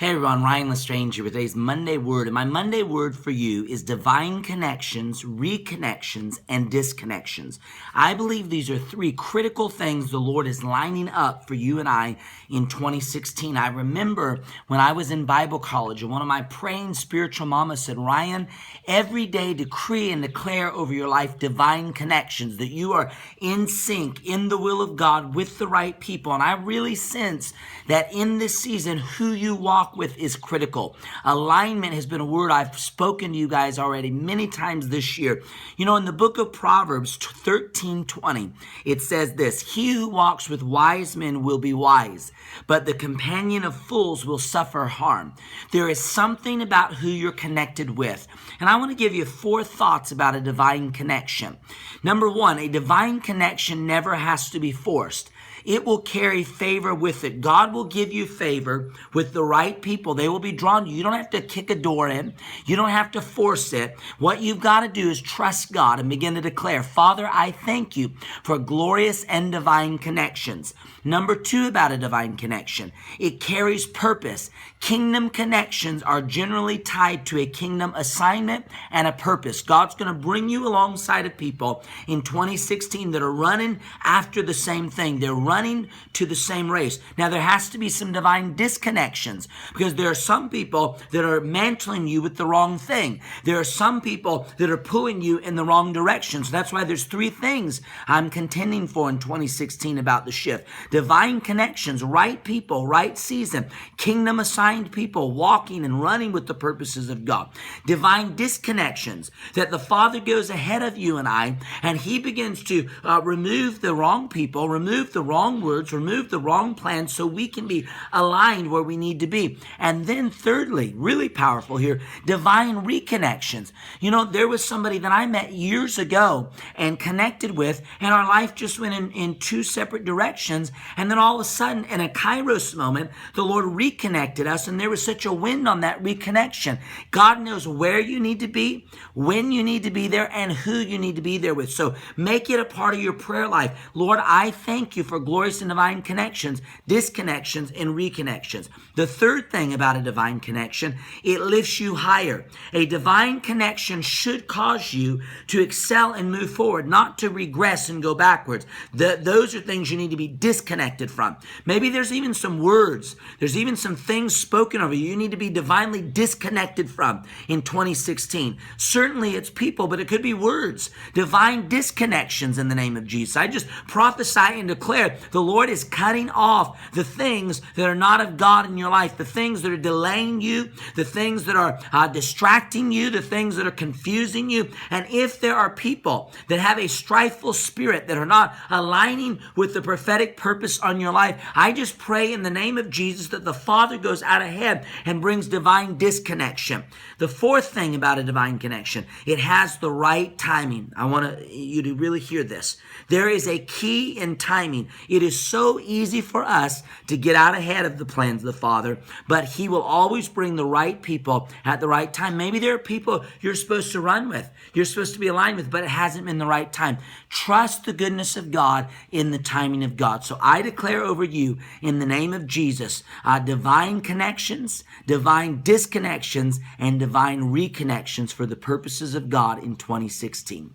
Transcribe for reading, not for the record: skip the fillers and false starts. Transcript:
Hey everyone, Ryan LeStrange here with today's Monday Word. And my Monday Word for you is divine connections, reconnections, and disconnections. I believe these are three critical things the Lord is lining up for you and I in 2016. I remember when I was in Bible college and one of my praying spiritual mamas said, Ryan, every day decree and declare over your life divine connections, that you are in sync, in the will of God with the right people. And I really sense that in this season, who you walk with is critical. Alignment has been a word I've spoken to you guys already many times this year. You know, in the book of Proverbs 13:20, it says this: he who walks with wise men will be wise, but the companion of fools will suffer harm. There is something about who you're connected with. And I want to give you 4 thoughts about a divine connection. Number 1, a divine connection never has to be forced. It will carry favor with it. God will give you favor with the right people. They will be drawn to you. You don't have to kick a door in. You don't have to force it. What you've got to do is trust God and begin to declare, Father, I thank you for glorious and divine connections. Number 2 about a divine connection, it carries purpose. Kingdom connections are generally tied to a kingdom assignment and a purpose. God's going to bring you alongside of people in 2016 that are running after the same thing. They're running to the same race. Now, there has to be some divine disconnections because there are some people that are mantling you with the wrong thing. There are some people that are pulling you in the wrong direction. So that's why there's 3 things I'm contending for in 2016 about the shift. Divine connections, right people, right season, kingdom assigned people walking and running with the purposes of God. Divine disconnections, that the Father goes ahead of you and I, and he begins to remove the wrong people, remove the wrong words, remove the wrong plans so we can be aligned where we need to be. And then thirdly, really powerful here, divine reconnections. You know, there was somebody that I met years ago and connected with, and our life just went in 2 separate directions. And then all of a sudden, in a Kairos moment, the Lord reconnected us, and there was such a wind on that reconnection. God knows where you need to be, when you need to be there, and who you need to be there with. So make it a part of your prayer life. Lord, I thank you for glorious and divine connections, disconnections, and reconnections. The third thing about a divine connection, it lifts you higher. A divine connection should cause you to excel and move forward, not to regress and go backwards. Those are things you need to be disconnected from. Maybe there's even some words, there's even some things spoken over you need to be divinely disconnected from in 2016. Certainly it's people, but it could be words. Divine disconnections in the name of Jesus. I just prophesy and declare the Lord is cutting off the things that are not of God in your life, the things that are delaying you, the things that are distracting you, the things that are confusing you. And if there are people that have a strifeful spirit that are not aligning with the prophetic purpose on your life, I just pray in the name of Jesus that the Father goes out ahead and brings divine disconnection. The fourth thing about a divine connection, it has the right timing. I want you to really hear this. There is a key in timing. It is so easy for us to get out ahead of the plans of the Father, but he will always bring the right people at the right time. Maybe there are people you're supposed to run with, you're supposed to be aligned with, but it hasn't been the right time. Trust the goodness of God in the timing of God. So I declare over you in the name of Jesus, divine connections, divine disconnections, and divine reconnections for the purposes of God in 2016.